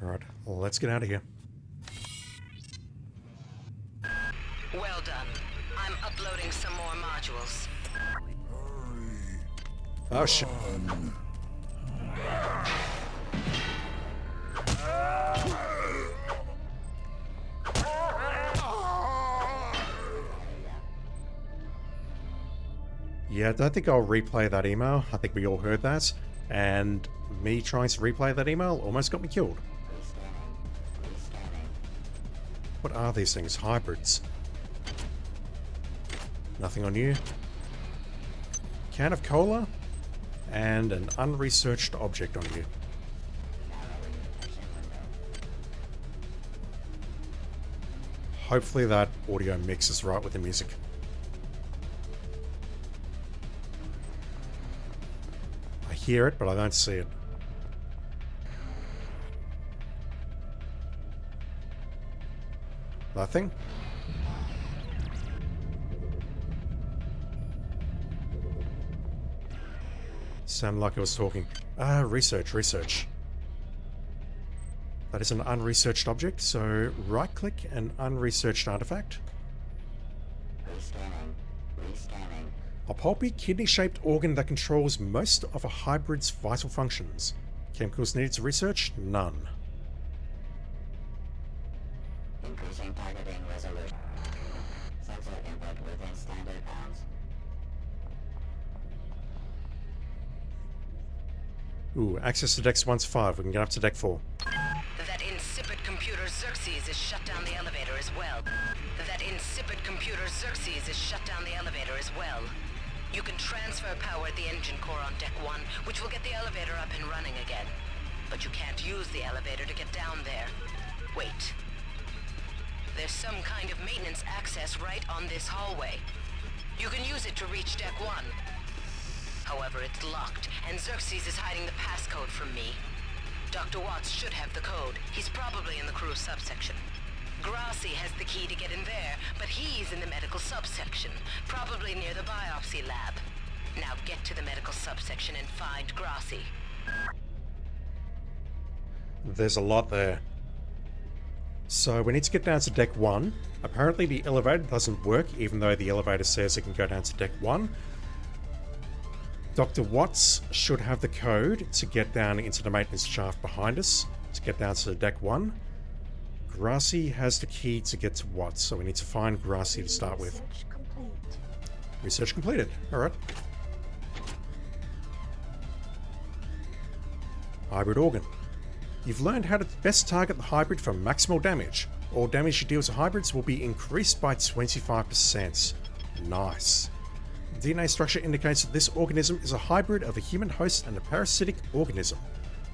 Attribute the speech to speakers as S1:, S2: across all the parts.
S1: Alright, let's get out of here.
S2: Well done. I'm uploading some more modules.
S1: Oh shit. Yeah, I don't think I'll replay that email. I think we all heard that. And me trying to replay that email almost got me killed. What are these things? Hybrids. Nothing on you. Can of cola. And an unresearched object on you. Hopefully that audio mixes right with the music. I hear it, but I don't see it. Nothing? Sounded like I was talking. Research. That is an unresearched object, so right-click an unresearched artifact.
S3: Rescanning.
S1: A pulpy, kidney-shaped organ that controls most of a hybrid's vital functions. Chemicals needed to research? None.
S3: Increasing targeting resolution. Sensor input within standard bounds.
S1: Ooh, access to decks 1 to 5. We can get up to deck 4.
S2: That insipid computer Xerxes is shut down the elevator as well. You can transfer power at the engine core on deck 1, which will get the elevator up and running again. But you can't use the elevator to get down there. Wait. There's some kind of maintenance access right on this hallway. You can use it to reach deck 1. However, it's locked, and Xerxes is hiding the passcode from me. Dr. Watts should have the code. He's probably in the crew subsection. Grassi has the key to get in there, but he's in the medical subsection, probably near the biopsy lab. Now get to the medical subsection and find Grassi.
S1: There's a lot there. So we need to get down to deck 1. Apparently the elevator doesn't work, even though the elevator says it can go down to deck 1. Dr. Watts should have the code to get down into the maintenance shaft behind us, to get down to deck 1. Grassi has the key to get to Watts, so we need to find Grassi to start with.
S4: Research complete.
S1: Research completed. Alright. Hybrid organ. You've learned how to best target the hybrid for maximal damage. All damage you deal to hybrids will be increased by 25%. Nice. DNA structure indicates that this organism is a hybrid of a human host and a parasitic organism.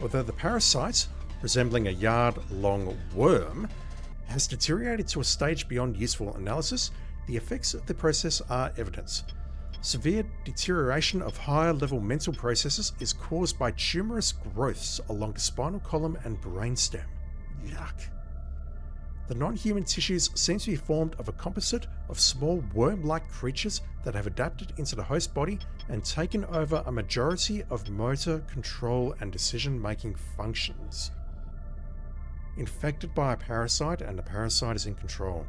S1: Although the parasite, resembling a yard-long worm, has deteriorated to a stage beyond useful analysis, the effects of the process are evident. Severe deterioration of higher-level mental processes is caused by tumorous growths along the spinal column and brainstem. Yuck. The non-human tissues seem to be formed of a composite of small worm-like creatures that have adapted into the host body and taken over a majority of motor, control, and decision-making functions. Infected by a parasite, and the parasite is in control.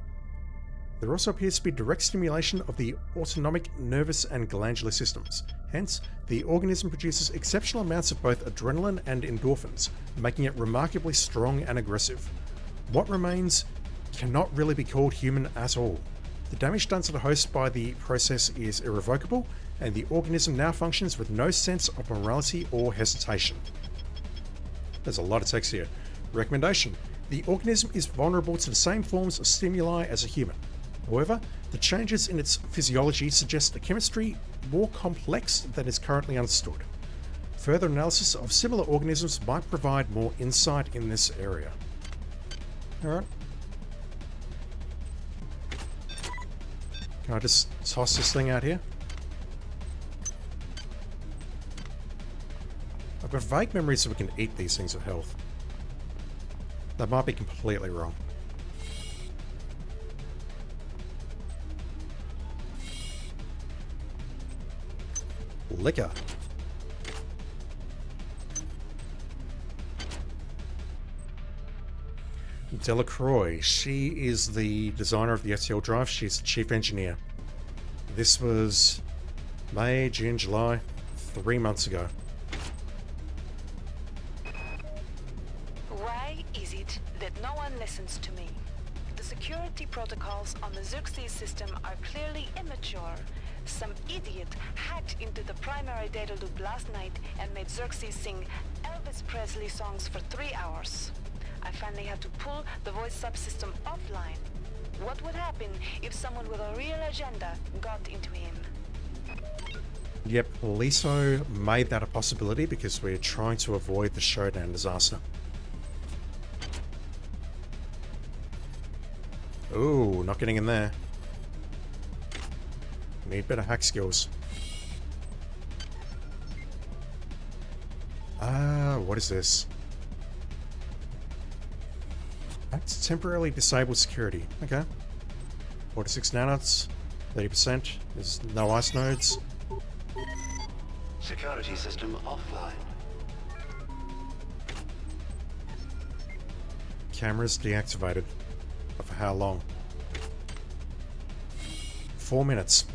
S1: There also appears to be direct stimulation of the autonomic nervous and glandular systems. Hence, the organism produces exceptional amounts of both adrenaline and endorphins, making it remarkably strong and aggressive. What remains cannot really be called human at all. The damage done to the host by the process is irrevocable, and the organism now functions with no sense of morality or hesitation. There's a lot of text here. Recommendation: the organism is vulnerable to the same forms of stimuli as a human. However, the changes in its physiology suggest a chemistry more complex than is currently understood. Further analysis of similar organisms might provide more insight in this area. Alright. Can I just toss this thing out here? I've got vague memories that we can eat these things of health. That might be completely wrong. Liquor. Delacroix. She is the designer of the STL drive. She's the chief engineer. This was May, June, July, 3 months ago.
S4: Why is it that no one listens to me? The security protocols on the Xerxes system are clearly immature. Some idiot hacked into the primary data loop last night and made Xerxes sing Elvis Presley songs for 3 hours. I finally had to pull the voice subsystem offline. What would happen if someone with a real agenda got into him?
S1: Yep, Liso made that a possibility because we're trying to avoid the Showdown disaster. Ooh, not getting in there. Need better hack skills. What is this? That's temporarily disabled security. Okay. 46 nanots, 30%. There's no ice nodes.
S5: Security system offline.
S1: Cameras deactivated. But for how long? 4 minutes.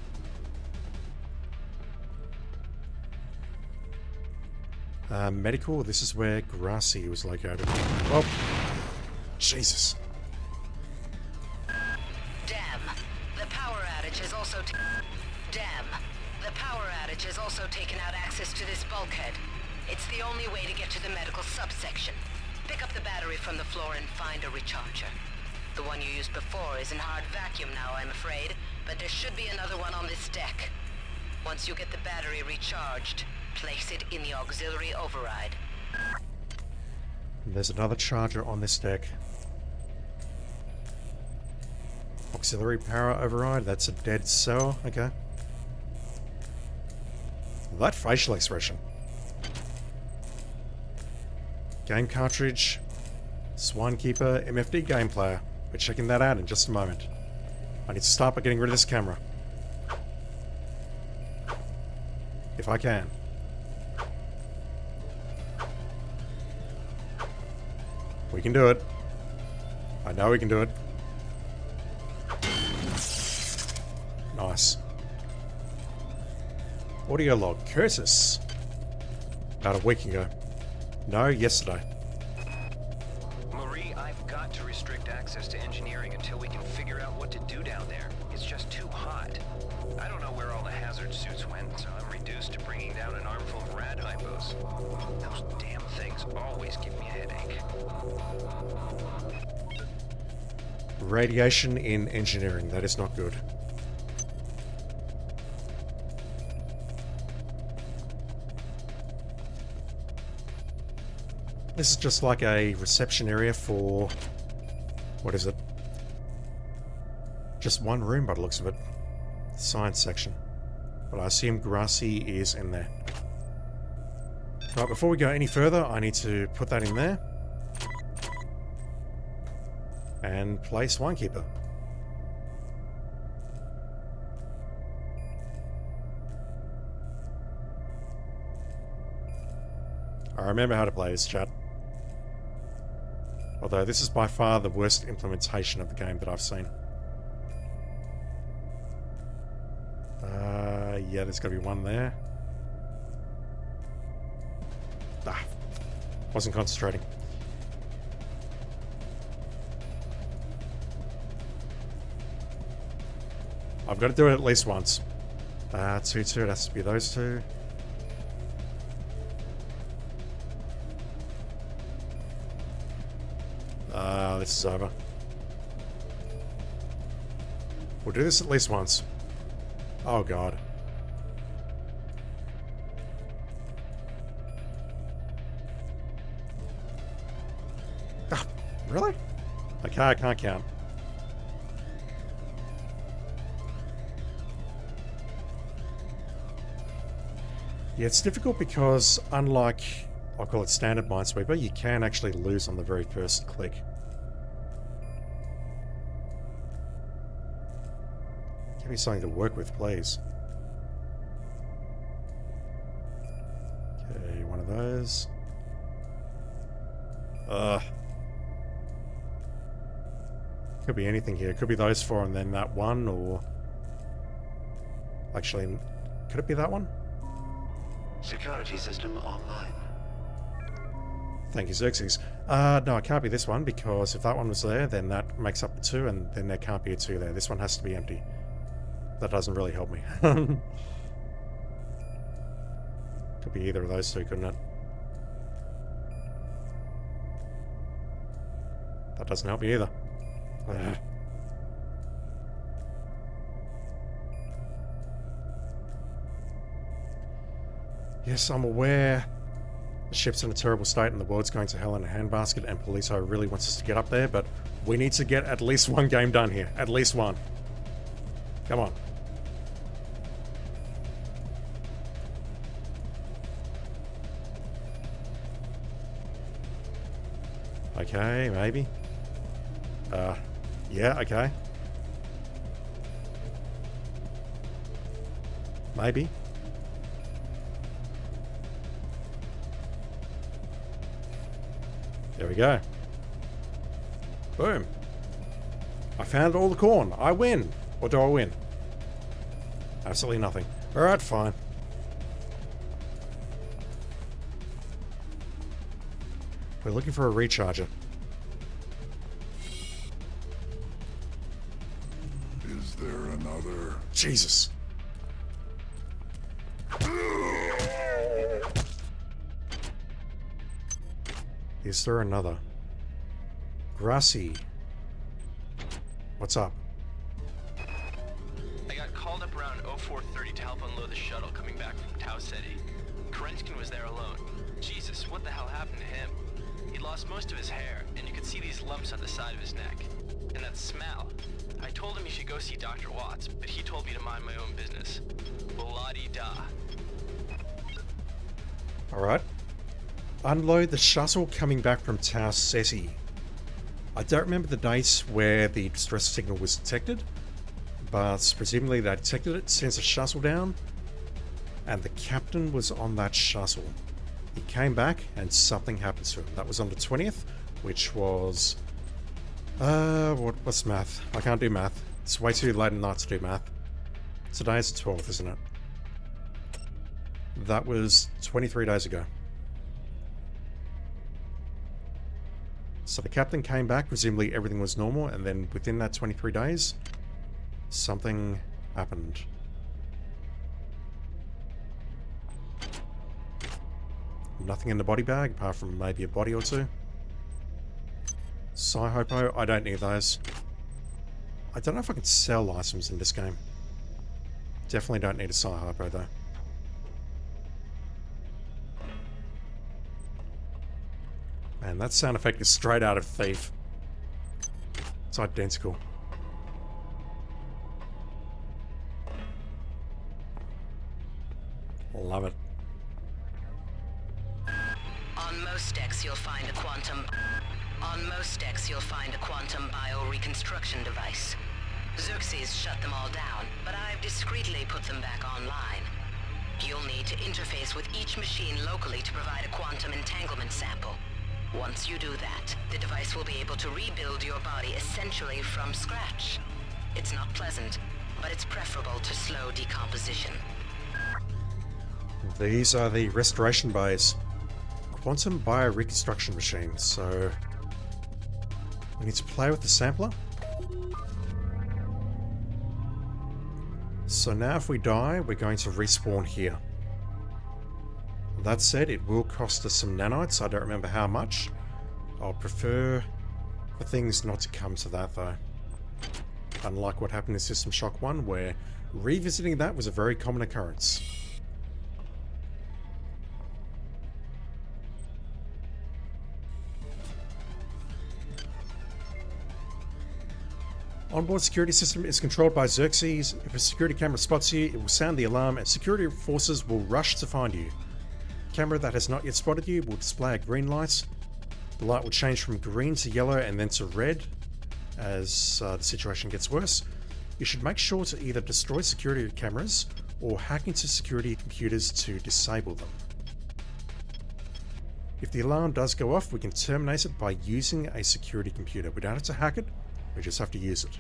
S1: Medical, this is where Grassi was located. Oh, Jesus.
S2: Damn. The power outage has also taken out access to this bulkhead. It's the only way to get to the medical subsection. Pick up the battery from the floor and find a recharger. The one you used before is in hard vacuum now, I'm afraid, but there should be another one on this deck. Once you get the battery recharged, place it in the auxiliary override.
S1: There's another charger on this deck. Auxiliary power override, that's a dead cell, okay. That facial expression. Game cartridge, Swinekeeper, MFD game player. We're checking that out in just a moment. I need to start by getting rid of this camera. If I can. We can do it. I know we can do it. Nice. Audio log. Curtis. About a week ago. No, yesterday.
S6: Marie, I've got to restrict access to engineering until we can figure out what to do down there. It's just too hot. I don't know where all the hazard suits went, so I'm reduced to bringing down an armful of rad hypos. Those damn things always give me a headache.
S1: Radiation in engineering. That is not good. This is just like a reception area for... what is it? Just one room by the looks of it. Science section. But I assume Grassi is in there. Right, before we go any further, I need to put that in there. And play Swinekeeper. I remember how to play this, chat. Although this is by far the worst implementation of the game that I've seen. Yeah, there's got to be one there. Ah, wasn't concentrating. I've got to do it at least once. 2-2, it has to be those two. This is over. We'll do this at least once. Oh god. Ah, really? Okay, I can't count. Yeah, it's difficult because unlike, I'll call it standard Minesweeper, you can actually lose on the very first click. Give me something to work with, please. Okay, one of those. Could be anything here. Could be those four and then that one, or... Actually, could it be that one?
S5: Security system online.
S1: Thank you, Xerxes. No, it can't be this one, because if that one was there, then that makes up the two, and then there can't be a two there. This one has to be empty. That doesn't really help me. Could be either of those two, couldn't it? That doesn't help me either. Ugh. Yes, I'm aware the ship's in a terrible state and the world's going to hell in a handbasket, and Poliso really wants us to get up there, but we need to get at least one game done here. At least one. Come on. Okay, maybe. Yeah, okay. Maybe. There we go. Boom. I found all the corn. I win. Or do I win? Absolutely nothing. Alright, fine. We're looking for a recharger.
S7: Is there another?
S1: Jesus. Is there another? Grassy. What's up?
S8: I got called up around 0430 to help unload the shuttle coming back from Tau Ceti. Kerenskin was there alone. Jesus, what the hell happened to him? He'd lost most of his hair, and you could see these lumps on the side of his neck. And that smell. I told him he should go see Dr. Watts, but he told me to mind my own business. La-di-da.
S1: Alright. Unload the shuttle coming back from Tau Ceti. I don't remember the dates where the distress signal was detected, but presumably they detected it, sent a shuttle down, and the captain was on that shuttle. He came back and something happened to him. That was on the 20th, which was... what's math? I can't do math. It's way too late at night to do math. Today is the 12th, isn't it? That was 23 days ago. So the captain came back, presumably everything was normal, and then within that 23 days, something happened. Nothing in the body bag, apart from maybe a body or two. Sci-Hopo, I don't need those. I don't know if I can sell items in this game. Definitely don't need a Sci-Hopo though. Man, that sound effect is straight out of Thief. It's identical. Love it.
S2: On most decks, you'll find a quantum bioreconstruction device. Xerxes shut them all down, but I've discreetly put them back online. You'll need to interface with each machine locally to provide a quantum entanglement sample. Once you do that, the device will be able to rebuild your body essentially from scratch. It's not pleasant, but it's preferable to slow decomposition.
S1: These are the restoration bays. Quantum bioreconstruction machine, so... we need to play with the sampler. So now if we die, we're going to respawn here. That said, it will cost us some nanites. I don't remember how much. I'll prefer for things not to come to that though. Unlike what happened in System Shock 1, where revisiting that was a very common occurrence. Onboard security system is controlled by Xerxes. If a security camera spots you, it will sound the alarm and security forces will rush to find you. Camera that has not yet spotted you will display a green light. The light will change from green to yellow and then to red as the situation gets worse. You should make sure to either destroy security cameras or hack into security computers to disable them. If the alarm does go off, we can terminate it by using a security computer. We don't have to hack it, We just have to use it.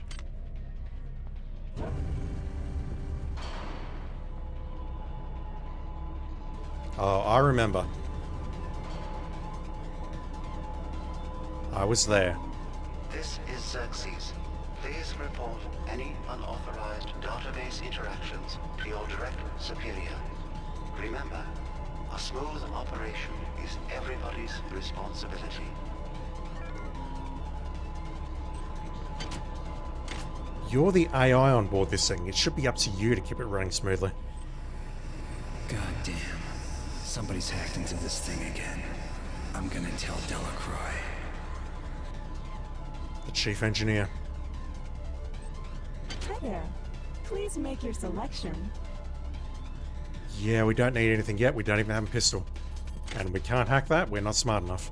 S1: Oh, I remember. I was there.
S5: This is Xerxes. Please report any unauthorized database interactions to your direct superior. Remember, a smooth operation is everybody's responsibility.
S1: You're the AI on board this thing. It should be up to you to keep it running smoothly.
S9: God damn. Somebody's hacked into this thing again. I'm gonna tell Delacroix.
S1: The chief engineer.
S10: Hi there. Please make your selection.
S1: Yeah, we don't need anything yet. We don't even have a pistol. And we can't hack that. We're not smart enough.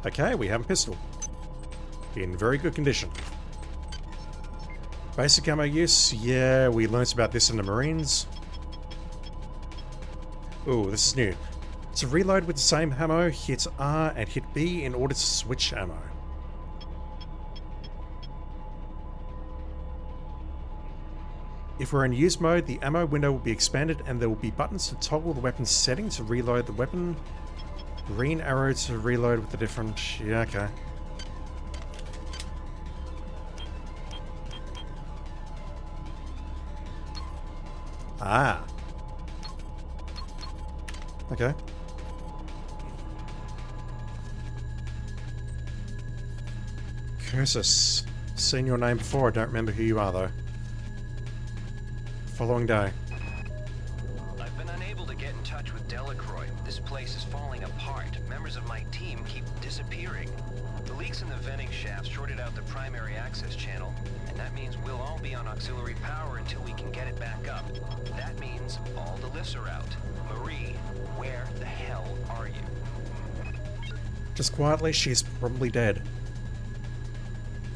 S1: Okay, we have a pistol. In very good condition. Basic ammo use. Yeah, we learnt about this in the Marines. Ooh, this is new. To reload with the same ammo, hit R and hit B in order to switch ammo. If we're in use mode, the ammo window will be expanded and there will be buttons to toggle the weapon's setting to reload the weapon. Green arrow to reload with the different... Yeah, okay. Ah. Okay. Cursus. Seen your name before, I don't remember who you are though. Following day.
S6: I've been unable to get in touch with Delacroix. This place is falling apart. Members of my team keep disappearing. The leaks in the venting shaft shorted out the primary access channel, and that means we'll all be on auxiliary power until we can get it back up. That means all the lifts are out. Marie, where the hell are you?
S1: Just quietly, she's probably dead.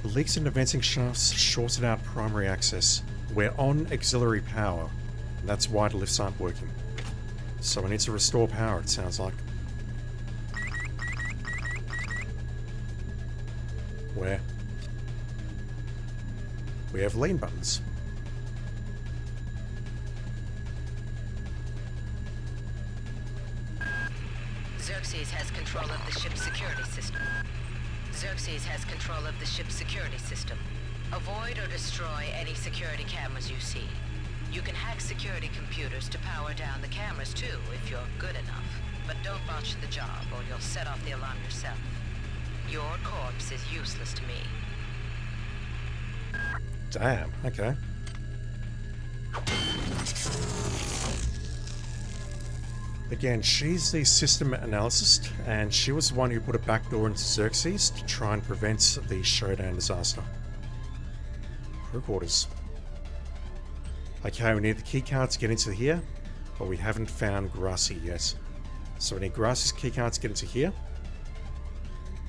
S1: The leaks in the venting shafts shorted out primary access. We're on auxiliary power, and that's why the lifts aren't working. So we need to restore power, it sounds like. Where? We have lean buttons.
S2: Xerxes has control of the ship's security system. Xerxes has control of the ship's security system. Avoid or destroy any security cameras you see. You can hack security computers to power down the cameras too, if you're good enough. But don't botch the job, or you'll set off the alarm yourself. Your corpse is useless to me.
S1: Damn, okay. Again, she's the system analyst, and she was the one who put a backdoor into Xerxes to try and prevent the showdown disaster. Crew quarters. Okay, we need the keycard to get into here, but we haven't found Grassy yet. So we need Grassy's keycard to get into here.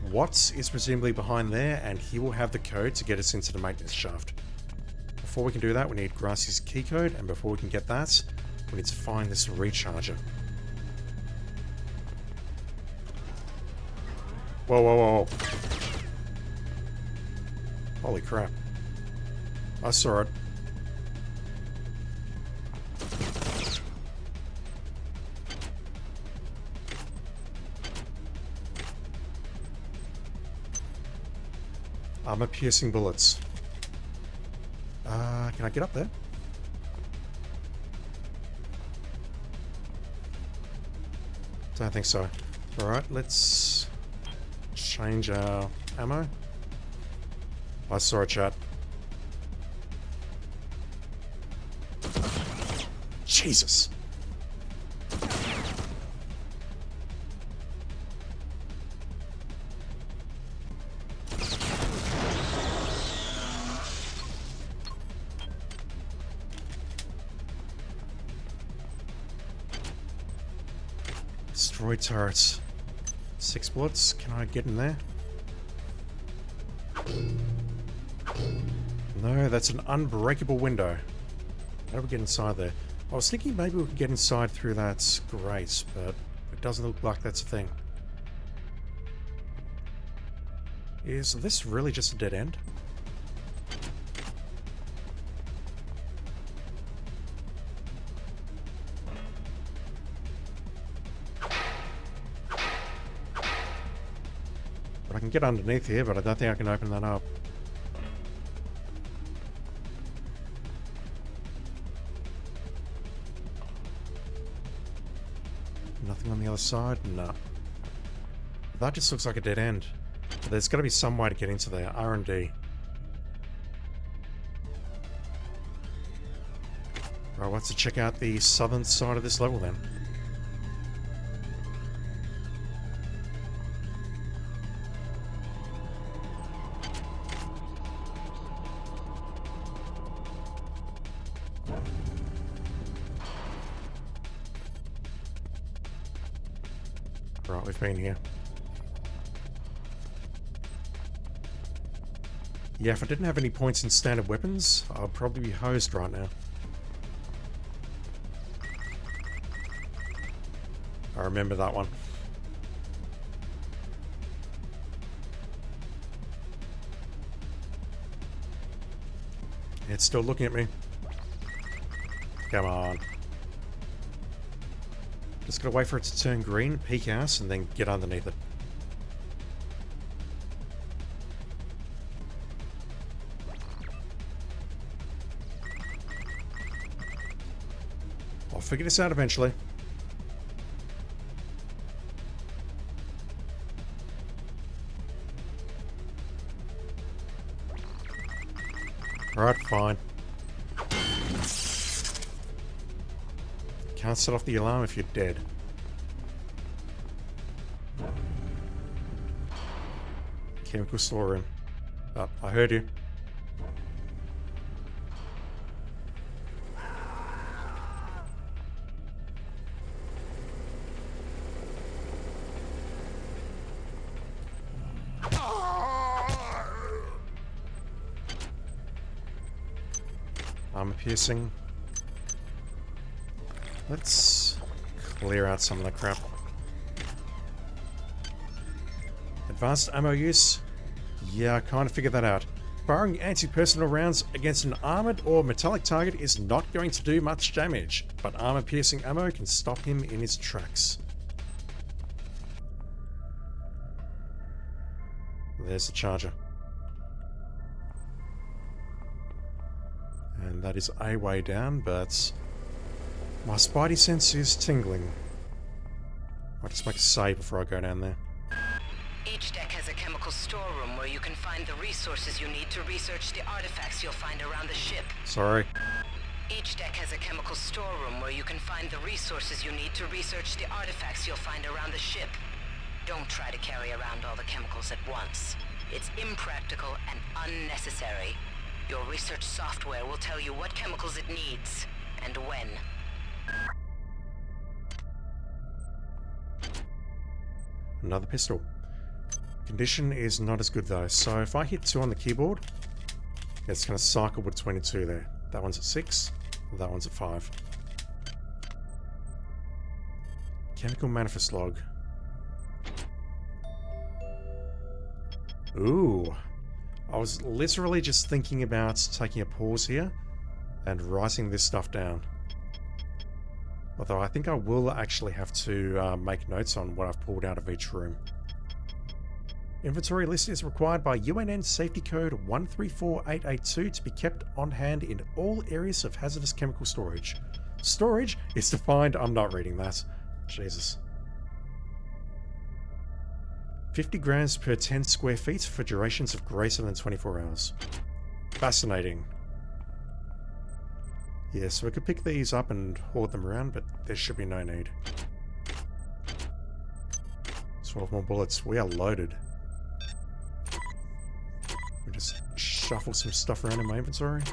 S1: Watts is presumably behind there, and he will have the code to get us into the maintenance shaft. Before we can do that, we need Grassy's key code, and before we can get that, we need to find this recharger. Whoa, whoa, whoa. Holy crap. I saw it. Armor-piercing bullets. Can I get up there? Don't think so. Alright, let's change our ammo. I saw a chat. Jesus! Destroy turrets. 6 bullets. Can I get in there? No, that's an unbreakable window. How do we get inside there? I was thinking maybe we could get inside through that grate, but it doesn't look like that's a thing. Is this really just a dead end? But I can get underneath here, but I don't think I can open that up. Nothing on the other side? No. That just looks like a dead end. But there's got to be some way to get into there. R&D. Right, let's check out the southern side of this level then. Right, we've been here. Yeah, if I didn't have any points in standard weapons, I'll probably be hosed right now. I remember that one. It's still looking at me. Come on. Just gotta wait for it to turn green, peek out, and then get underneath it. I'll figure this out eventually. Alright, fine. Can't set off the alarm if you're dead. Chemical storeroom. Oh, I heard you. Armor piercing. Let's clear out some of the crap. Advanced ammo use? Yeah, I kind of figured that out. Firing anti-personnel rounds against an armored or metallic target is not going to do much damage, but armor-piercing ammo can stop him in his tracks. There's the charger. And that is a way down, but my spidey sense is tingling. I'll just make a save before I go down there.
S2: Each deck has a chemical storeroom where you can find the resources you need to research the artifacts you'll find around the ship.
S1: Sorry.
S2: Each deck has a chemical storeroom where you can find the resources you need to research the artifacts you'll find around the ship. Don't try to carry around all the chemicals at once. It's impractical and unnecessary. Your research software will tell you what chemicals it needs, and when.
S1: Another pistol. Condition is not as good though, so if I hit 2 on the keyboard, it's going to cycle between the two there. That one's at 6, that one's at 5. Chemical manifest log. Ooh. I was literally just thinking about taking a pause here and writing this stuff down. Although I think I will actually have to make notes on what I've pulled out of each room. Inventory list is required by UNN Safety Code 134882 to be kept on hand in all areas of hazardous chemical storage. Storage is defined... I'm not reading that. Jesus. 50 grams per 10 square feet for durations of greater than 24 hours. Fascinating. Yeah, so we could pick these up and hoard them around, but there should be no need. 12 more bullets. We are loaded. We just shuffle some stuff around in my inventory.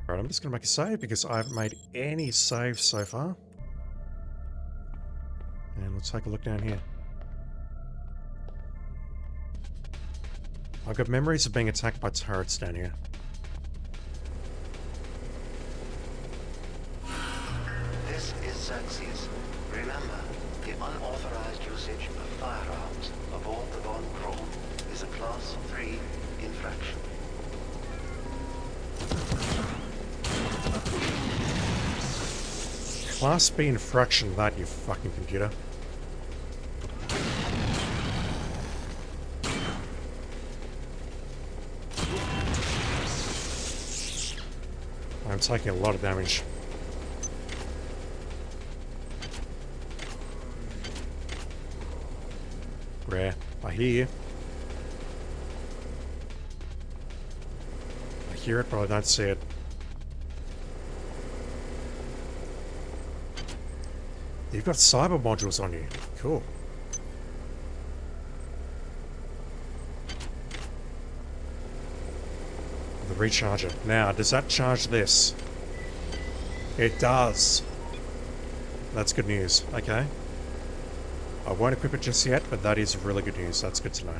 S1: Alright, I'm just going to make a save because I haven't made any saves so far. Let's take a look down here. I've got memories of being attacked by turrets down here.
S5: This is Xerxes. Remember, the unauthorized usage of firearms aboard the Von Braun is a Class 3 infraction.
S1: Class B infraction, that, you fucking computer. I'm taking a lot of damage. Rare. I hear you. I hear it, but I don't see it. You've got cyber modules on you. Cool. The recharger. Now, does that charge this? It does. That's good news. Okay. I won't equip it just yet, but that is really good news. That's good to know.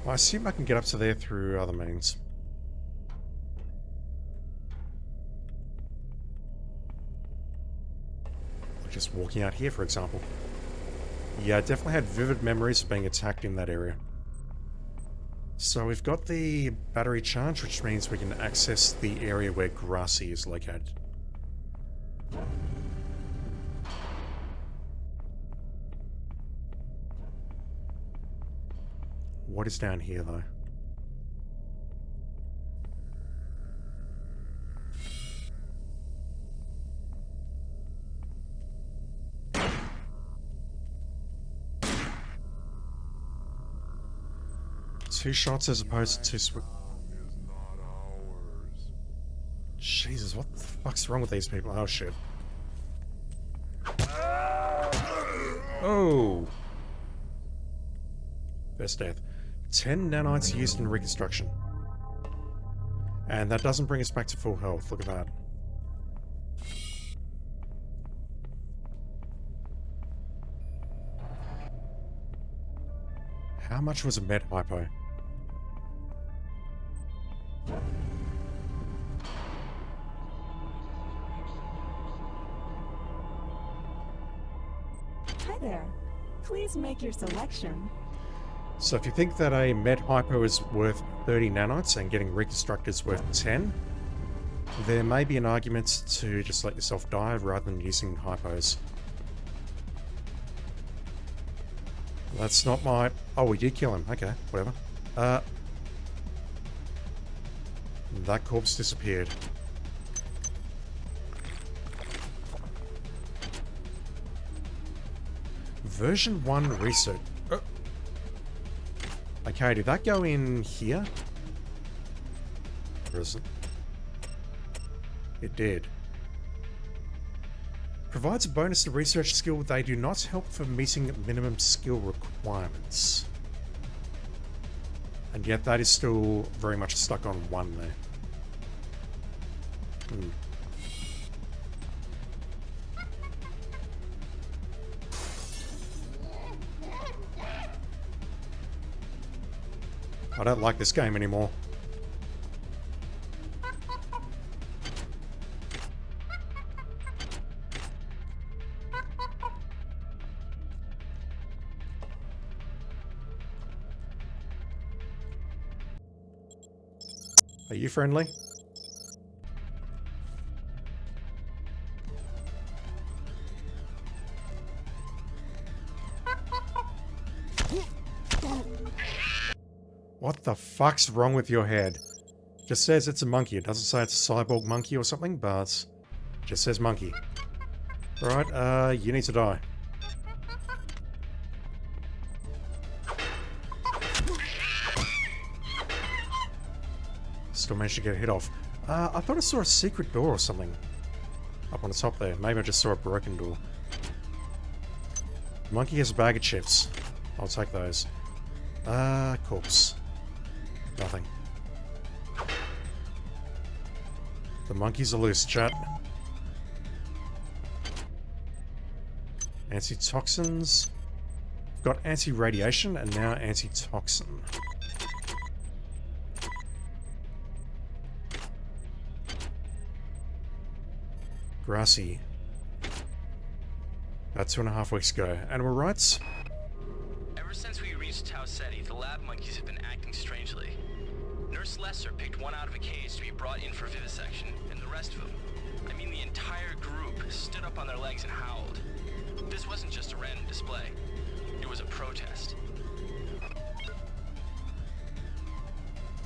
S1: I assume I can get up to there through other means. Like just walking out here, for example. Yeah, I definitely had vivid memories of being attacked in that area. So we've got the battery charge, which means we can access the area where Grassy is located. What is down here, though? Two shots as opposed to two Jesus, what the fuck's wrong with these people? Oh, shit. Oh! First death. 10 nanites used in reconstruction. And that doesn't bring us back to full health. Look at that. How much was a med hypo?
S10: Hi there. Please make your selection.
S1: So if you think that a med hypo is worth 30 nanites and getting reconstruct is worth 10, there may be an argument to just let yourself die rather than using hypos. That's not my... Oh, we did kill him. Okay, whatever. That corpse disappeared. Version 1 research. Okay, did that go in here? Or is it? It did. Provides a bonus to research skill. They do not help for meeting minimum skill requirements. And yet that is still very much stuck on 1 there. I don't like this game anymore. Are you friendly? What the fuck's wrong with your head? Just says it's a monkey. It doesn't say it's a cyborg monkey or something, but just says monkey. Right, you need to die. Still managed to get a hit off. I thought I saw a secret door or something. Up on the top there. Maybe I just saw a broken door. Monkey has a bag of chips. I'll take those. Corpse. Nothing. The monkeys are loose, chat. Antitoxins. We've got anti-radiation and now antitoxin. Grassy. About 2.5 weeks ago. Animal rights?
S8: Ever since we reached Tau Ceti, the lab monkeys have been acting strangely. Nurse Lesser picked one out of a cage to be brought in for vivisection, and the rest of them, I mean the entire group, stood up on their legs and howled. This wasn't just a random display. It was a protest.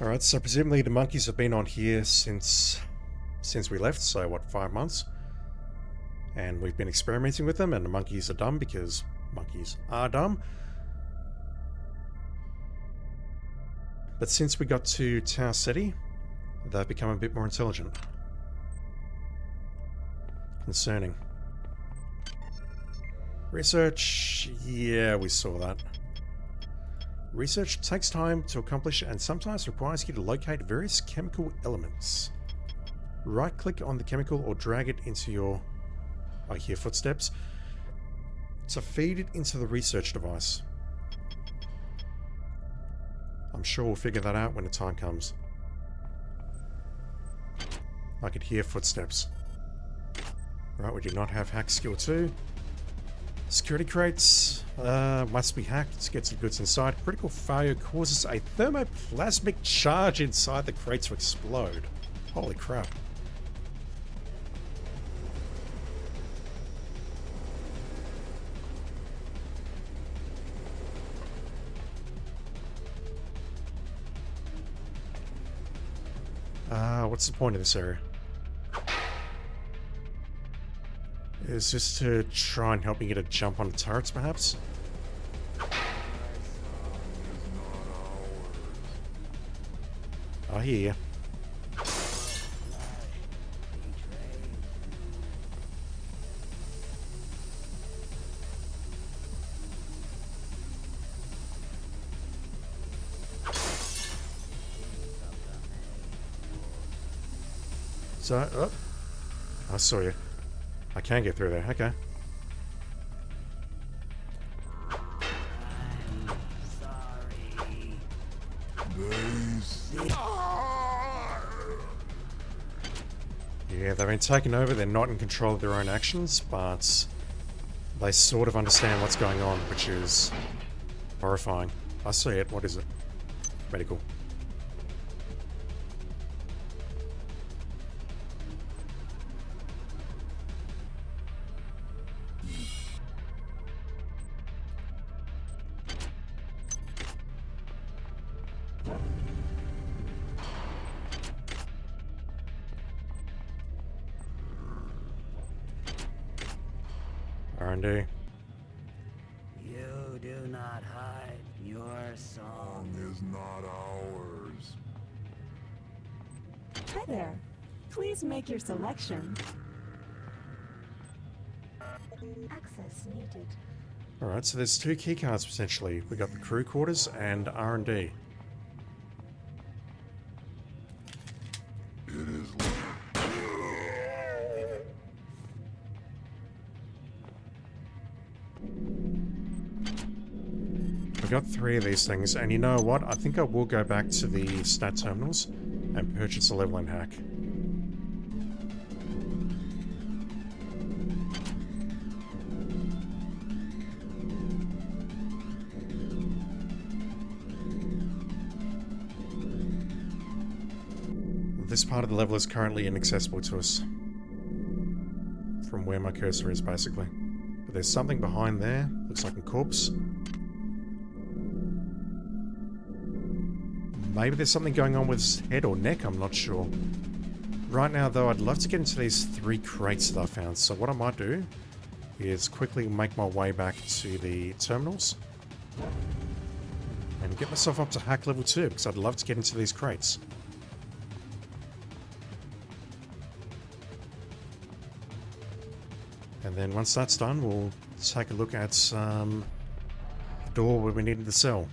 S1: Alright, so presumably the monkeys have been on here since we left, so what, 5 months? And we've been experimenting with them, and the monkeys are dumb because monkeys are dumb. But since we got to Tau Ceti, they've become a bit more intelligent. Concerning. Research, yeah, we saw that. Research takes time to accomplish and sometimes requires you to locate various chemical elements. Right-click on the chemical or drag it into your... I hear footsteps. To feed it into the research device. I'm sure we'll figure that out when the time comes. I could hear footsteps. Right, we do not have hack skill 2. Security crates must be hacked to get some goods inside. Critical failure causes a thermoplasmic charge inside the crates to explode. Holy crap. What's the point of this area? Is this to try and help me get a jump on the turrets, perhaps? I hear you. So, oh, I saw you. I can get through there, okay. Yeah, they've been taken over, they're not in control of their own actions, but they sort of understand what's going on, which is horrifying. I see it, what is it? Medical. R&D.
S9: You do not hide your song.
S7: Is not ours.
S10: Hi there. Please make your selection. Access needed.
S1: Alright, so there's 2 keycards potentially. We got the crew quarters and R&D.
S7: It is.
S1: We got 3 of these things, and you know what? I think I will go back to the stat terminals and purchase a leveling hack. This part of the level is currently inaccessible to us. From where my cursor is, basically. But there's something behind there. Looks like a corpse. Maybe there's something going on with his head or neck, I'm not sure. Right now, though, I'd love to get into these 3 crates that I found. So what I might do is quickly make my way back to the terminals and get myself up to hack level 2, because I'd love to get into these crates. And then once that's done, we'll take a look at the door where we needed the cell.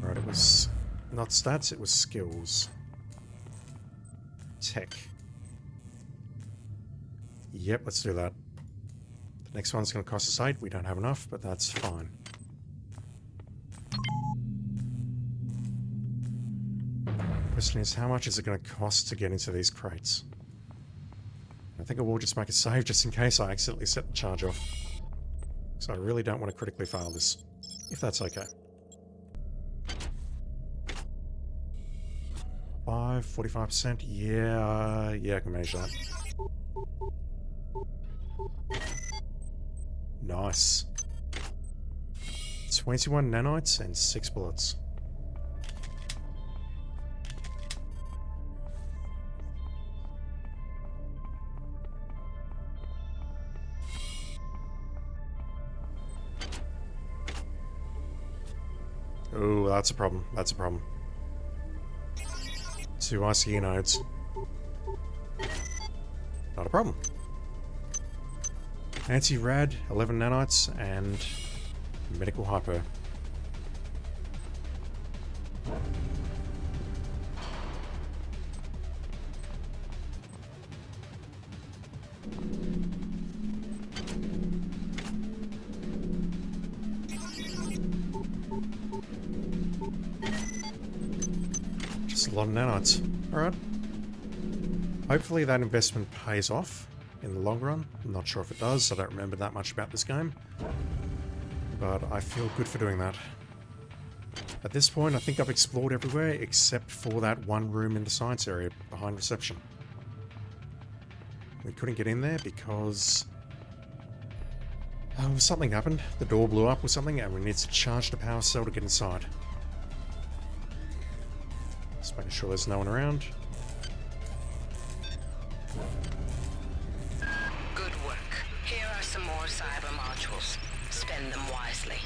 S1: Right, it was not stats, it was skills. Tech. Yep, let's do that. The next one's going to cost us 8. We don't have enough, but that's fine. Question is, how much is it going to cost to get into these crates? I think I will just make a save just in case I accidentally set the charge off. So I really don't want to critically fail this, if that's okay. 45%? Yeah, I can manage that. Nice. 21 nanites and 6 bullets. Oh, that's a problem. That's a problem. 2 ICE nodes. Not a problem. Anti-rad, 11 nanites, and medical hyper. Just a lot of nanites. Alright. Hopefully that investment pays off in the long run. I'm not sure if it does. I don't remember that much about this game. But I feel good for doing that. At this point, I think I've explored everywhere except for that one room in the science area behind reception. We couldn't get in there because something happened. The door blew up or something and we need to charge the power cell to get inside. Just making sure there's no one around.
S2: Good work. Here are some more cyber modules. Spend them wisely.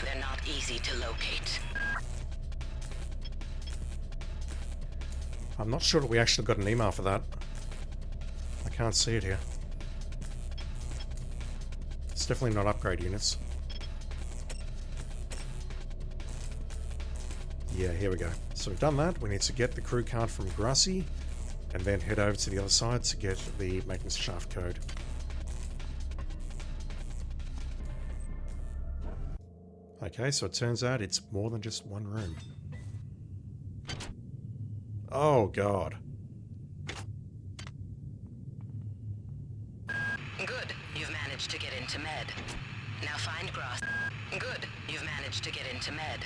S2: They're not easy to locate.
S1: I'm not sure that we actually got an email for that. I can't see it here. It's definitely not upgrade units. Yeah, here we go. So we've done that. We need to get the crew card from Grassy and then head over to the other side to get the maintenance shaft code. Okay, so it turns out it's more than just one room. Oh, God.
S2: Good. You've managed to get into Med. Now find Grassy. Good. You've managed to get into Med.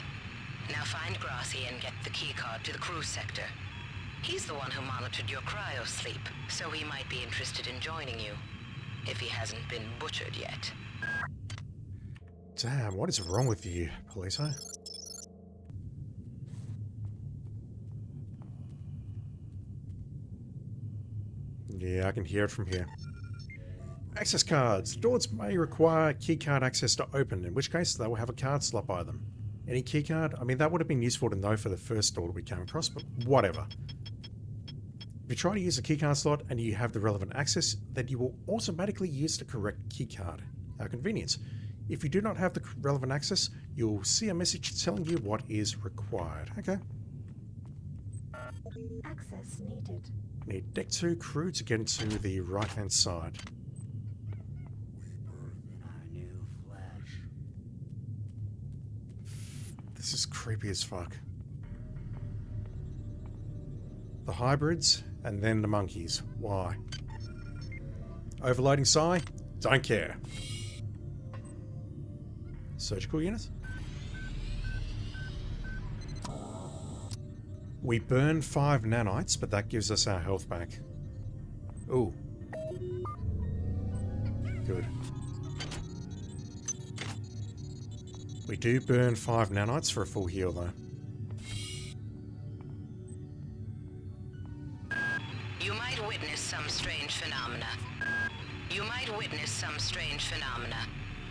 S2: Now find Grassy and get the keycard to the crew sector. He's the one who monitored your cryo sleep, so he might be interested in joining you, if he hasn't been butchered yet.
S1: Damn, what is wrong with you, Polito? Yeah, I can hear it from here. Access cards. Doors may require keycard access to open, in which case they will have a card slot by them. Any keycard? I mean, that would have been useful to know for the first door we came across, but whatever. If you try to use a keycard slot and you have the relevant access, then you will automatically use the correct keycard. How convenient. If you do not have the relevant access, you'll see a message telling you what is required. Okay.
S10: Access needed.
S1: Need Deck 2 crew to get into the right-hand side.
S3: Our new flesh.
S1: This is creepy as fuck. The hybrids, and then the monkeys. Why? Overloading psi? Don't care. Surgical units? We burn 5 nanites, but that gives us our health back. Ooh. Good. We do burn 5 nanites for a full heal, though.
S2: You might witness some strange phenomena.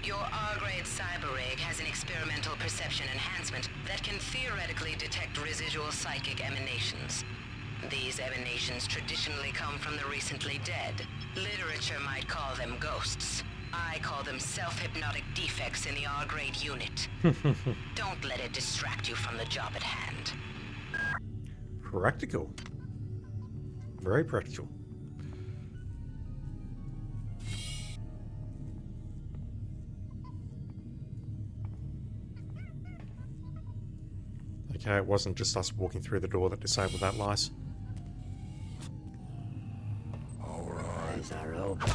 S2: Your R-grade cyber rig has an experimental perception enhancement that can theoretically detect residual psychic emanations. These emanations traditionally come from the recently dead. Literature might call them ghosts. I call them self-hypnotic defects in the R-grade unit. Don't let it distract you from the job at hand.
S1: Practical. Very practical. Okay, it wasn't just us walking through the door that disabled that, Lice.
S7: Our eyes
S3: are open.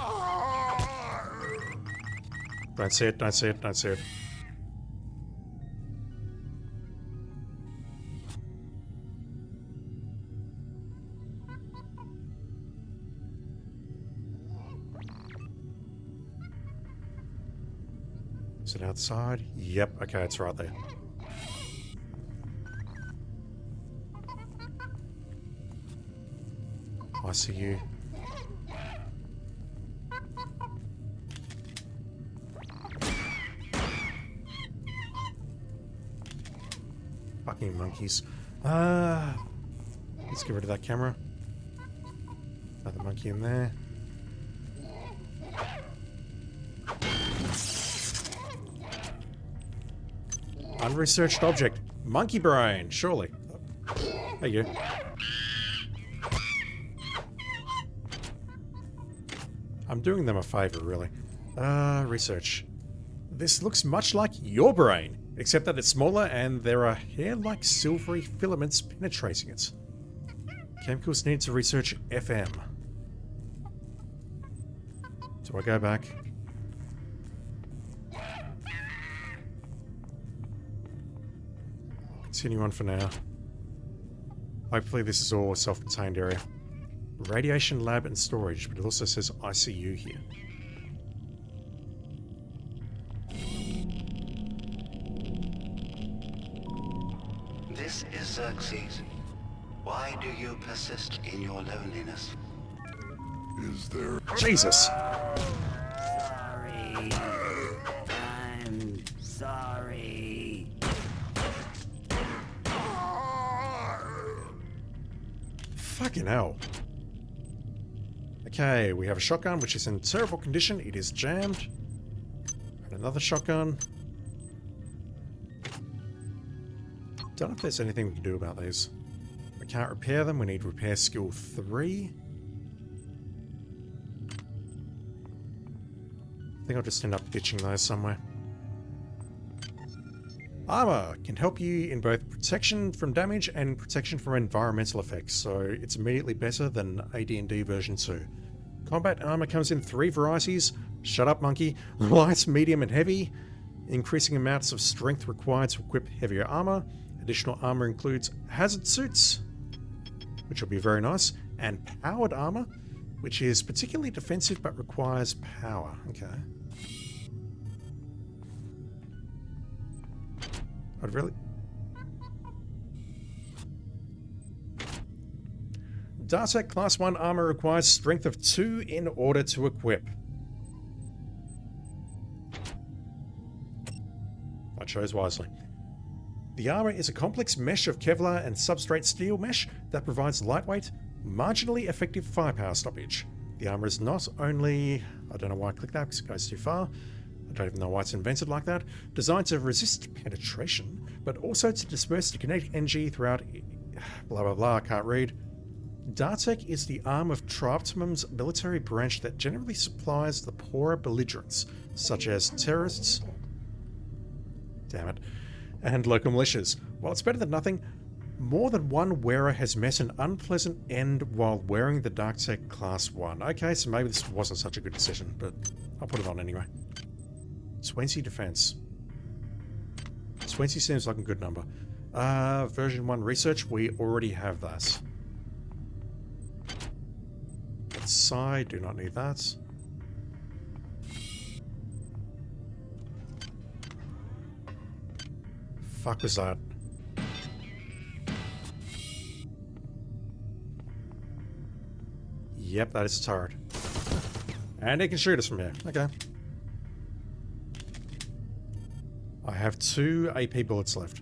S1: Don't see it, don't see it, don't see it. Is it outside? Yep, okay, it's right there. I see you. Fucking monkeys. Let's get rid of that camera. Another monkey in there. Unresearched object. Monkey brain, surely. There you go. I'm doing them a favor, really. Research. This looks much like your brain, except that it's smaller and there are hair-like silvery filaments penetrating it. Chemicals needed to research FM. Do I go back? Continue on for now. Hopefully this is all a self-contained area. Radiation lab and storage, but it also says ICU here.
S5: This is Xerxes. Why do you persist in your loneliness?
S7: is there.
S1: Jesus!
S3: Sorry. I'm sorry.
S1: Fucking hell. Okay, we have a shotgun which is in terrible condition. It is jammed. And another shotgun. Don't know if there's anything we can do about these. We can't repair them. We need repair skill 3. I think I'll just end up ditching those somewhere. Armor can help you in both protection from damage and protection from environmental effects, so it's immediately better than AD&D version 2. Combat armor comes in 3 varieties. Shut up, monkey. Light, medium, and heavy. Increasing amounts of strength required to equip heavier armor. Additional armor includes hazard suits, which will be very nice, and powered armor, which is particularly defensive but requires power. Okay. I'd really... Dartek Class 1 armor requires strength of 2 in order to equip. I chose wisely. The armor is a complex mesh of Kevlar and substrate steel mesh that provides lightweight, marginally effective firepower stoppage. The armor is not only... I don't know why I clicked that because it goes too far. I don't even know why it's invented like that. Designed to resist penetration, but also to disperse the kinetic energy throughout... Blah blah blah, I can't read. Dartek is the arm of Traptumum's military branch that generally supplies the poorer belligerents, such as terrorists... Damn it. And local militias. While it's better than nothing, more than one wearer has met an unpleasant end while wearing the Dartek Class 1. Okay, so maybe this wasn't such a good decision, but I'll put it on anyway. 20 defense. 20 seems like a good number. Version 1 research, we already have that. Psi, do not need that. Fuck was that? Yep, that is a turret. And it can shoot us from here. Okay. I have 2 AP bullets left.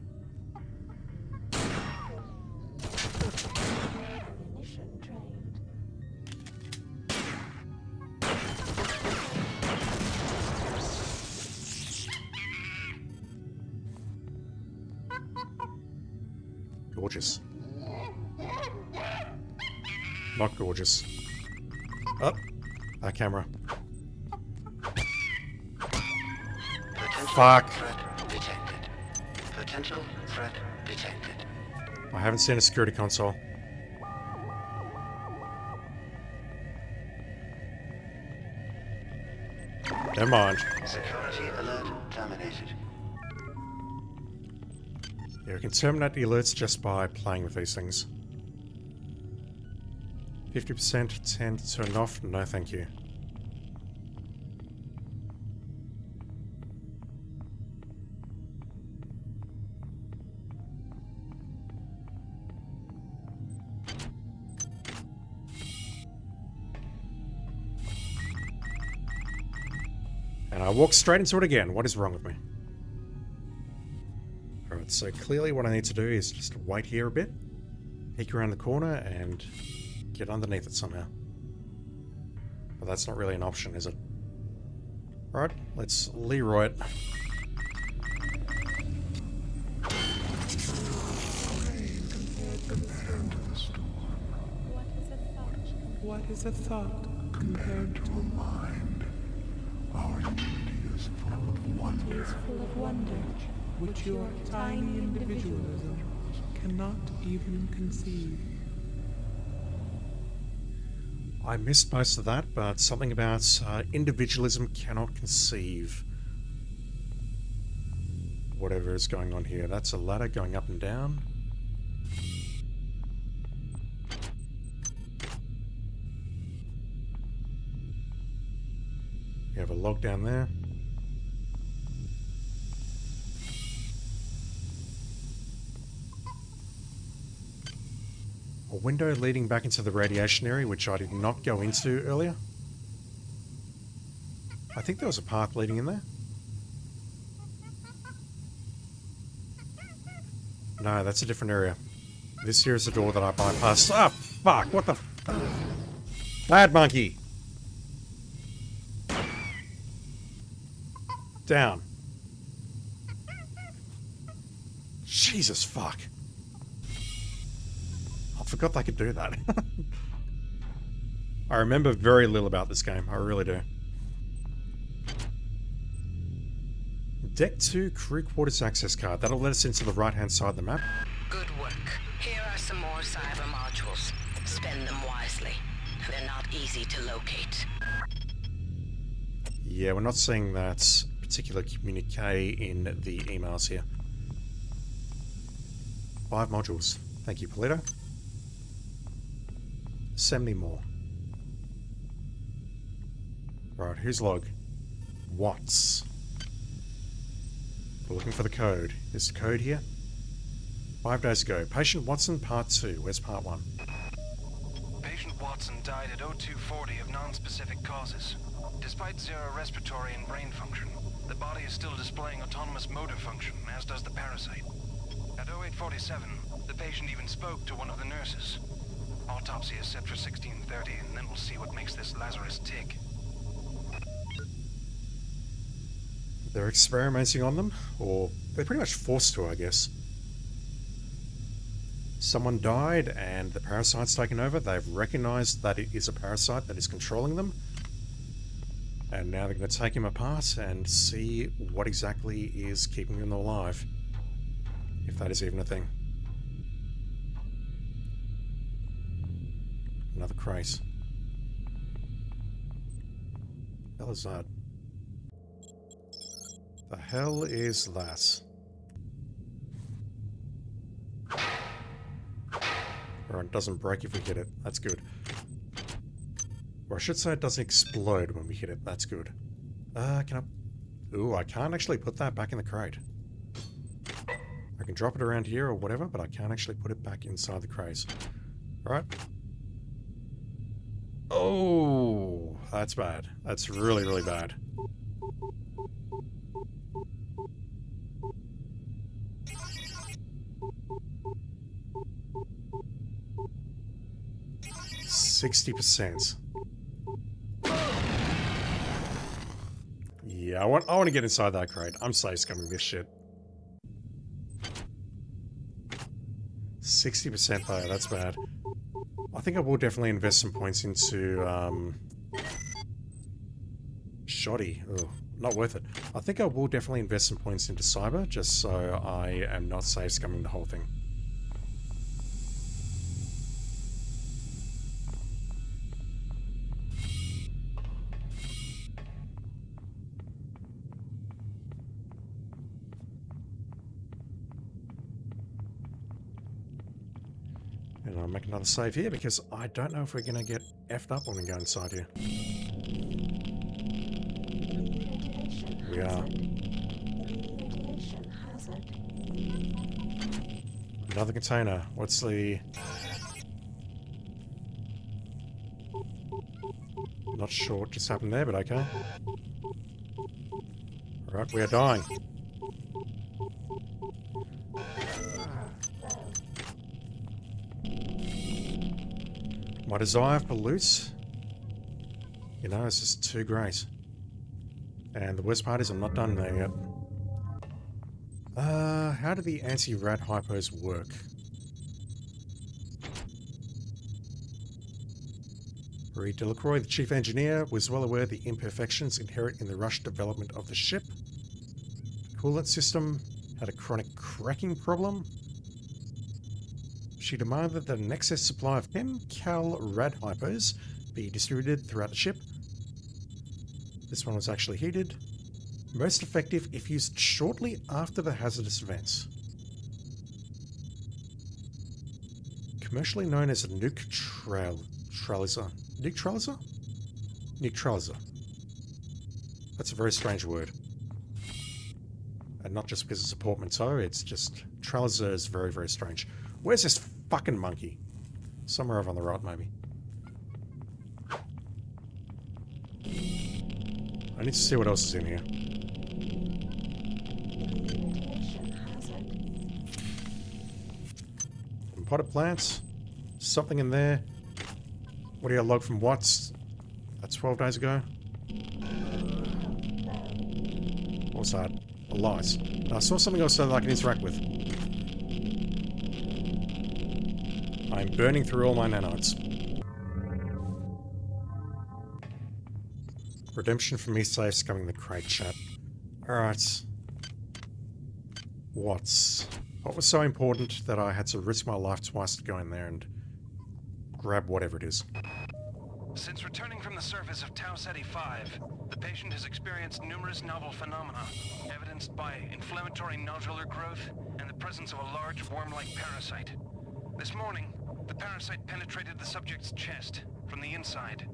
S1: Gorgeous. Not gorgeous. Oh, that camera. Fuck.
S5: Threat detected. Potential threat detected.
S1: I haven't seen a security console. Never mind.
S5: Security alert terminated.
S1: Yeah, we can terminate the alerts just by playing with these things. 50% tend to turn off. No, thank you. And I walk straight into it again. What is wrong with me? Alright, so clearly what I need to do is just wait here a bit, peek around the corner, and get underneath it somehow. But that's not really an option, is it? Alright, let's Leroy it.
S11: What is a thought compared to a mind?
S7: Our unity is full of wonder.
S11: Full of wonder, which your tiny individualism cannot even conceive.
S1: I missed most of that, but something about individualism cannot conceive. Whatever is going on here. That's a ladder going up and down. You have a log down there. A window leading back into the radiation area, which I did not go into earlier. I think there was a path leading in there. No, that's a different area. This here is the door that I bypassed. Ah, fuck, what the... Bad monkey! Down. Jesus, fuck. I forgot they could do that. I remember very little about this game, I really do. Deck 2 crew quarters access card. That'll let us into the right-hand side of the map.
S2: Good work. Here are some more cyber modules. Spend them wisely. They're not easy to locate.
S1: Yeah, we're not seeing that particular communique in the emails here. 5 modules. Thank you, Polito. 70 more. Right, who's log? Watts. We're looking for the code. Is the code here? 5 days ago. Patient Watson, Part 2. Where's Part 1?
S6: Patient Watson died at 0240 of non-specific causes. Despite zero respiratory and brain function, the body is still displaying autonomous motor function, as does the parasite. At 0847, the patient even spoke to one of the nurses. Autopsy is set for 1630, and then we'll see what makes this Lazarus tick.
S1: They're experimenting on them, or they're pretty much forced to, I guess. Someone died and the parasite's taken over. They've recognized that it is a parasite that is controlling them. And now they're going to take him apart and see what exactly is keeping him alive. If that is even a thing. Another crate. The hell is that? The hell is that? Or it doesn't break if we hit it. That's good. Or I should say it doesn't explode when we hit it. That's good. Can I... Ooh, I can't actually put that back in the crate. I can drop it around here or whatever, but I can't actually put it back inside the crate. Alright. Oh, that's bad. That's really, really bad. 60%. Yeah, I want to get inside that crate. I'm safe scumming this shit. 60% though, that's bad. I think I will definitely invest some points into shoddy. Ugh, not worth it. I think I will definitely invest some points into cyber, just so I am not safe scumming the whole thing. And I'll make another save here because I don't know if we're going to get effed up when we go inside here. We are. Another container. What's the... Not sure what just happened there, but okay. Alright, we are dying. My desire for loot, you know, it's just too great. And the worst part is I'm not done there yet. How do the anti-rad hypos work? Reed Delacroix, the chief engineer, was well aware of the imperfections inherent in the rushed development of the ship. The coolant system had a chronic cracking problem. She demanded that an excess supply of Chem-Cal rad hypos be distributed throughout the ship. This one was actually heated. Most effective if used shortly after the hazardous events. Commercially known as a neutralizer. Neutralizer? Neutralizer. That's a very strange word. And not just because it's a portmanteau, it's just... Neutralizer is very, very strange. Where's this fucking monkey? Somewhere over on the right, maybe. I need to see what else is in here. Some potted plants. Something in there. What do you log from Watts? That's 12 days ago. What was that? A lice. I saw something else that I can interact with. I'm burning through all my nanites. Redemption from me safe scumming the crate chat. Alright. What was so important that I had to risk my life twice to go in there and grab whatever it is?
S6: Since returning from the surface of Tau Ceti 5, the patient has experienced numerous novel phenomena, evidenced by inflammatory nodular growth and the presence of a large worm-like parasite. This morning, the parasite penetrated the subject's chest from the inside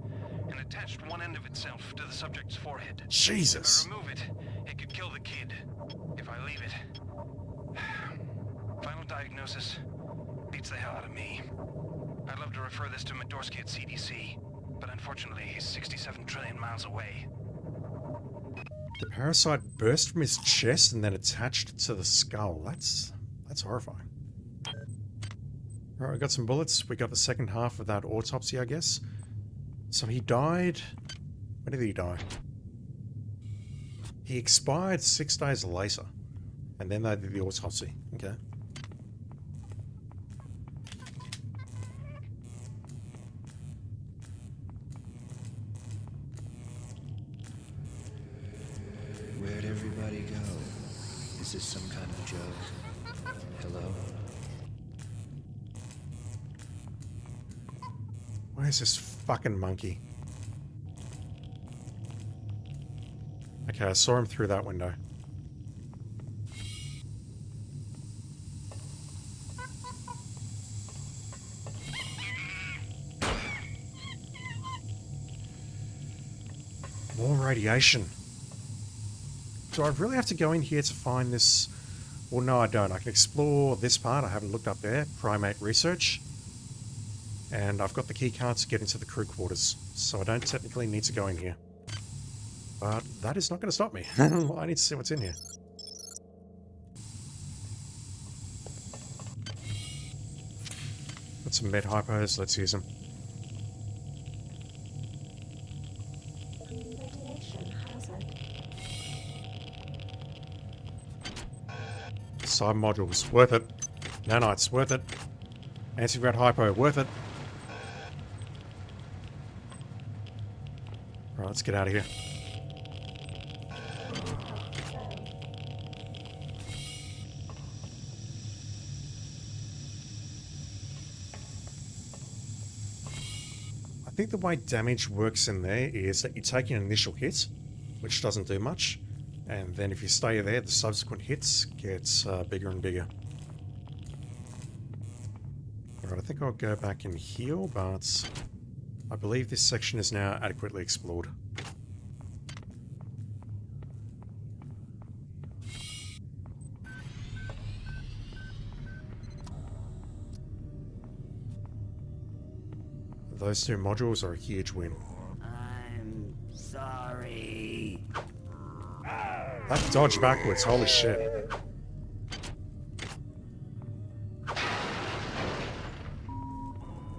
S6: and attached one end of itself to the subject's forehead.
S1: Jesus!
S6: If I remove it, it could kill the kid. If I leave it... Final diagnosis beats the hell out of me. I'd love to refer this to Medorsky at CDC, but unfortunately he's 67 trillion miles away.
S1: The parasite burst from his chest and then attached to the skull. That's horrifying. Alright, we got some bullets. We got the second half of that autopsy, I guess. So he died... When did he die? He expired 6 days later. And then they did the autopsy. Okay.
S9: Where'd everybody go? Is this some kind of joke? Hello?
S1: Where's this fucking monkey? Okay, I saw him through that window. More radiation. Do I really have to go in here to find this? Well, no, I don't. I can explore this part. I haven't looked up there. Primate research. And I've got the key card to get into the crew quarters, so I don't technically need to go in here. But that is not going to stop me. I need to see what's in here. Got some med hypos. Let's use them. Side modules, worth it. Nanites, worth it. Anti-rad hypo, worth it. Alright, let's get out of here. I think the way damage works in there is that you take an initial hit, which doesn't do much, and then if you stay there, the subsequent hits get bigger and bigger. Alright, I think I'll go back and heal, but I believe this section is now adequately explored. Those two modules are a huge win.
S3: I'm sorry.
S1: That dodge backwards, holy shit.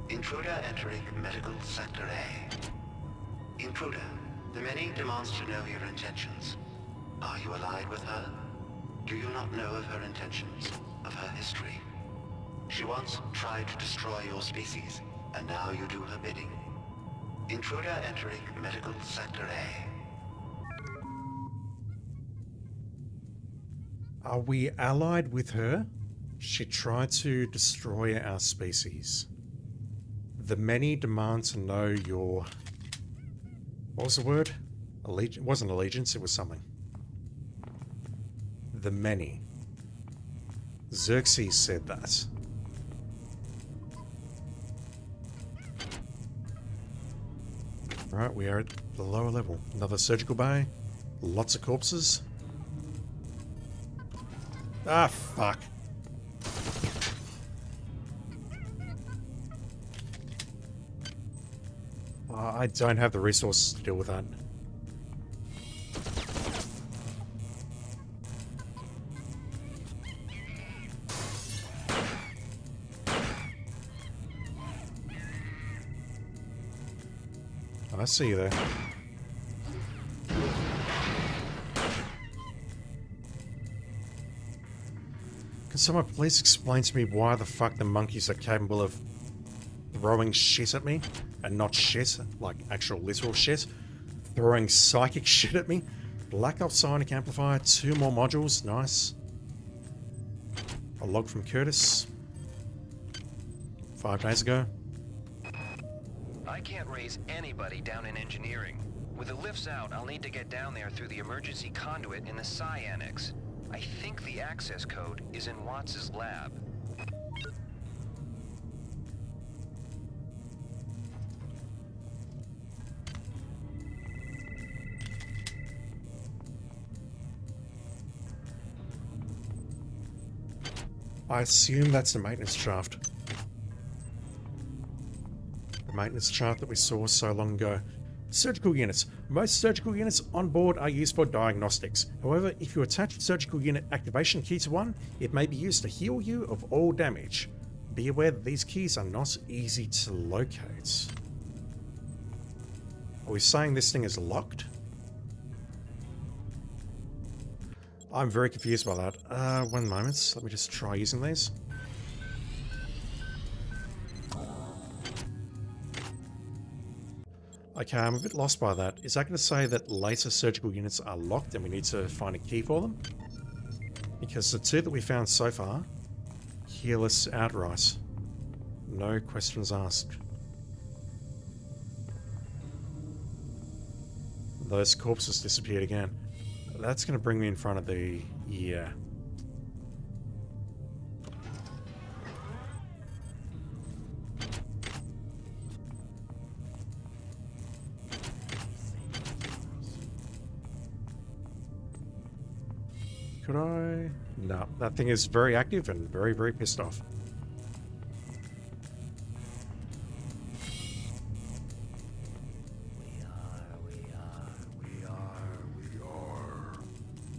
S5: Intruder entering medical sector A. Intruder, the many demands to know your intentions. Are you allied with her? Do you not know of her intentions, of her history? She once tried to destroy your species, and now you do her bidding. Intruder entering medical sector A.
S1: Are we allied with her? She tried to destroy our species. The many demand to know your... What was the word? It wasn't allegiance, it was something. The many. Xerxes said that. Right, we are at the lower level. Another surgical bay. Lots of corpses. Ah, fuck. I don't have the resources to deal with that. I see you there. Can someone please explain to me why the fuck the monkeys are capable of throwing shit at me? And not shit, like actual literal shit. Throwing psychic shit at me. Black Ops Psionic Amplifier, 2 more modules, nice. A log from Curtis. 5 days ago.
S6: I can't raise anybody down in engineering. With the lifts out, I'll need to get down there through the emergency conduit in the Psi Annex. I think the access code is in Watts' lab.
S1: I assume that's the maintenance shaft. The maintenance shaft that we saw so long ago. Surgical units. Most surgical units on board are used for diagnostics. However, if you attach surgical unit activation key to one, it may be used to heal you of all damage. Be aware that these keys are not easy to locate. Are we saying this thing is locked? I'm very confused by that. 1 moment. Let me just try using these. Okay, I'm a bit lost by that. Is that going to say that later surgical units are locked and we need to find a key for them? Because the 2 that we found so far heal us outright. No questions asked. Those corpses disappeared again. That's going to bring me in front of the... yeah. Could I? No, that thing is very active and very, very pissed off.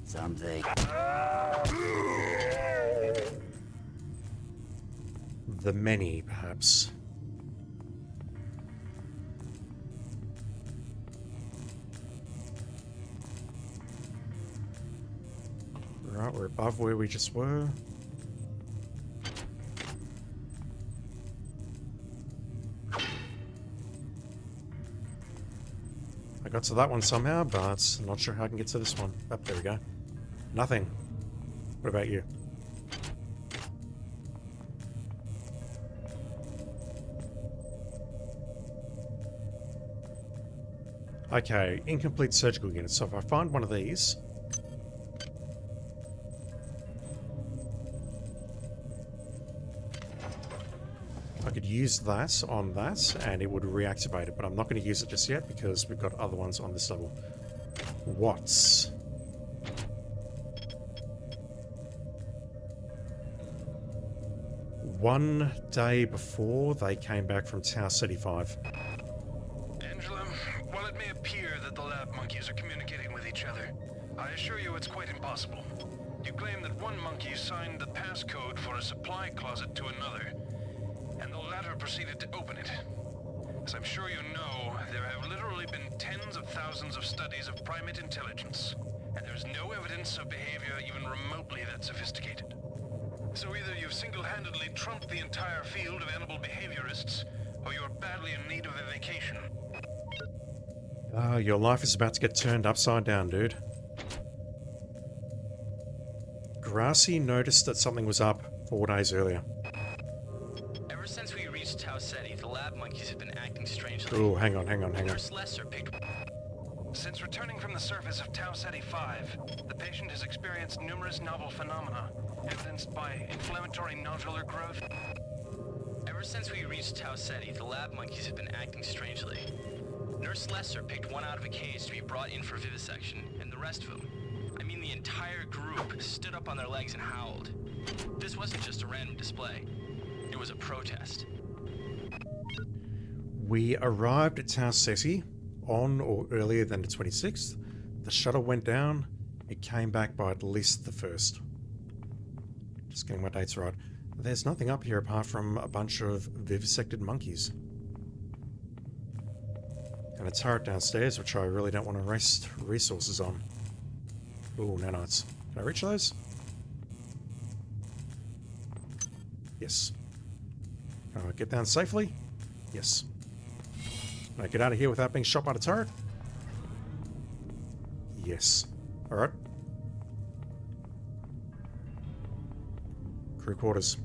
S3: Something.
S1: The many, perhaps. Right, Alright, we're above where we just were. I got to that one somehow, but I'm not sure how I can get to this one. Oh, there we go. Nothing. What about you? Okay, incomplete surgical unit. So if I find one of these... I could use that on that, and it would reactivate it, but I'm not going to use it just yet because we've got other ones on this level. What's... One day before they came back from Tau City 5.
S6: Angela, while it may appear that the lab monkeys are communicating with each other, I assure you it's quite impossible. You claim that one monkey signed the passcode for a supply closet to another, and the latter proceeded to open it. As I'm sure you know, there have literally been tens of thousands of studies of primate intelligence, and there's no evidence of behavior even remotely that sophisticated. So either you've single-handedly trumped the entire field of animal behaviorists, or you're badly in need of a vacation.
S1: Your life is about to get turned upside down, dude. Grassy noticed that something was up 4 days earlier.
S8: Ever since we reached Tau Ceti, the lab monkeys have been acting strangely.
S1: Oh, hang on.
S8: Nurse Lesser picked...
S6: Since returning from the surface of Tau Ceti 5, the patient has experienced numerous novel phenomena, evidenced by inflammatory nodular growth.
S8: Ever since we reached Tau Ceti, the lab monkeys have been acting strangely. Nurse Lesser picked one out of a cage to be brought in for vivisection, and the rest of them, I mean the entire group, stood up on their legs and howled. This wasn't just a random display. It was a protest.
S1: We arrived at Tau Ceti on or earlier than the 26th. The shuttle went down. It came back by at least the 1st. Just getting my dates right. There's nothing up here apart from a bunch of vivisected monkeys. And a turret downstairs, which I really don't want to waste resources on. Ooh, nanites. Can I reach those? Yes. Can I get down safely? Yes. Can I get out of here without being shot by the turret? Yes. Alright. Crew quarters.